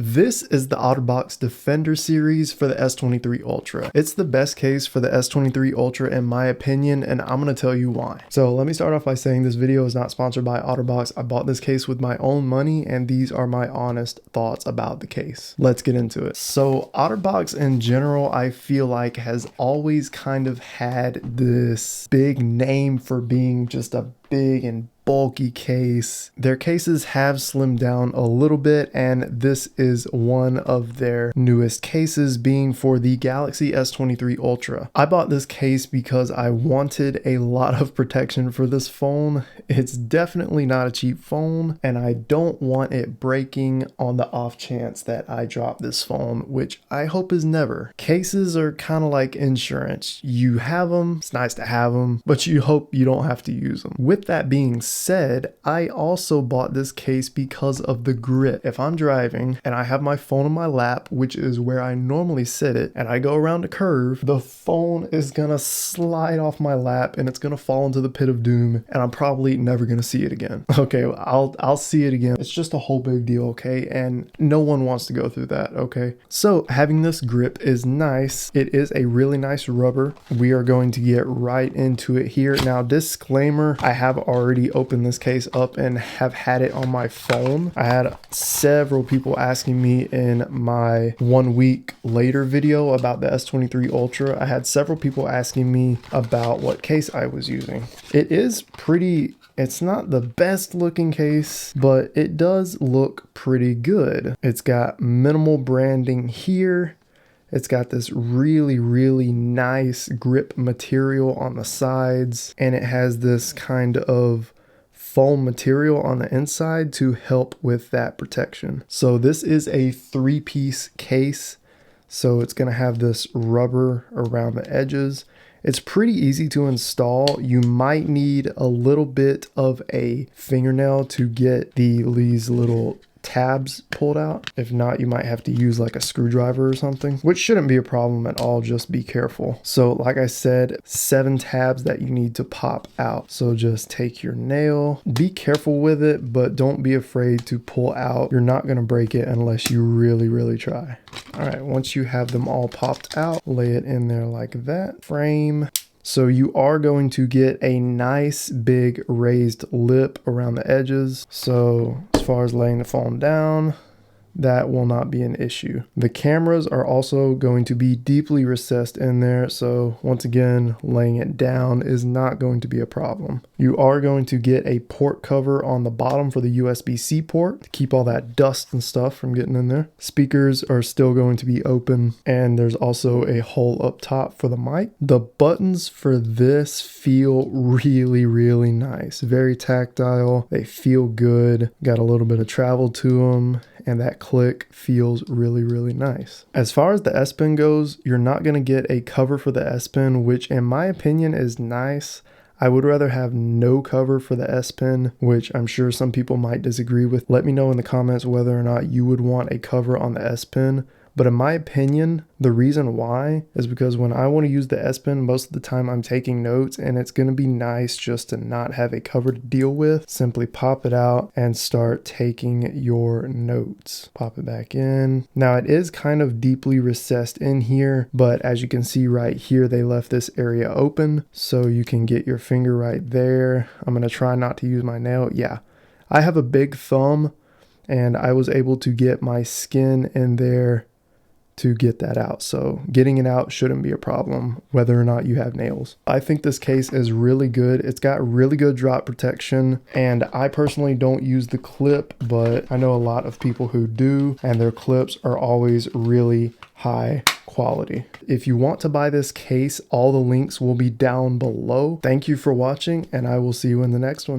This is the Otterbox Defender series for the s23 Ultra. It's the best case for the s23 Ultra in my opinion, and I'm going to tell you why. So let me start off by saying this video is not sponsored by Otterbox. I bought this case with my own money, and these are my honest thoughts about the case. Let's get into it. So Otterbox in general, I feel like has always kind of had this big name for being just a big and bulky case. Their cases have slimmed down a little bit, and this is one of their newest cases, being for the Galaxy S23 Ultra. I bought this case because I wanted a lot of protection for this phone. It's definitely not a cheap phone, and I don't want it breaking on the off chance that I drop this phone, which I hope is never. Cases are kind of like insurance. You have them, it's nice to have them, but you hope you don't have to use them. With that being said, I also bought this case because of the grip. If I'm driving and I have my phone in my lap, which is where I normally sit it, and I go around a curve, the phone is gonna slide off my lap and it's gonna fall into the pit of doom, and I'm probably never gonna see it again. Okay, I'll see it again. It's just a whole big deal, okay? And no one wants to go through that, okay? So having this grip is nice. It is a really nice rubber. We are going to get right into it here. Now, disclaimer, I have already opened this case up and have had it on my phone. I had several people asking me in my 1 week later video about the S23 Ultra. I had several people asking me about what case I was using. It is pretty, it's not the best looking case, but it does look pretty good. It's got minimal branding here. It's got this really nice grip material on the sides, and it has this kind of foam material on the inside to help with that protection. So this is a 3-piece case. So it's going to have this rubber around the edges. It's pretty easy to install. You might need a little bit of a fingernail to get these little tabs pulled out. If not, you might have to use like a screwdriver or something, which shouldn't be a problem at all. Just be careful. So like I said, 7 tabs that you need to pop out. So just take your nail, be careful with it, but don't be afraid to pull out. You're not going to break it unless you really try. All right, once you have them all popped out, lay it in there like that. Frame. So you are going to get a nice big raised lip around the edges. So as far as laying the phone down, that will not be an issue. The cameras are also going to be deeply recessed in there. So once again, laying it down is not going to be a problem. You are going to get a port cover on the bottom for the USB-C port to keep all that dust and stuff from getting in there. Speakers are still going to be open, and there's also a hole up top for the mic. The buttons for this feel really nice. Very tactile. They feel good. Got a little bit of travel to them, and that click feels really nice. As far as the S Pen goes, you're not going to get a cover for the S Pen, which in my opinion is nice. I would rather have no cover for the S Pen, which I'm sure some people might disagree with. Let me know in the comments whether or not you would want a cover on the S Pen. But in my opinion, the reason why is because when I want to use the S Pen, most of the time I'm taking notes, and it's going to be nice just to not have a cover to deal with. Simply pop it out and start taking your notes. Pop it back in. Now it is kind of deeply recessed in here, but as you can see right here, they left this area open so you can get your finger right there. I'm going to try not to use my nail. Yeah, I have a big thumb, and I was able to get my skin in there to get that out. So getting it out shouldn't be a problem whether or not you have nails. I think this case is really good. It's got really good drop protection, and I personally don't use the clip, but I know a lot of people who do, and their clips are always really high quality. If you want to buy this case, all the links will be down below. Thank you for watching, and I will see you in the next one.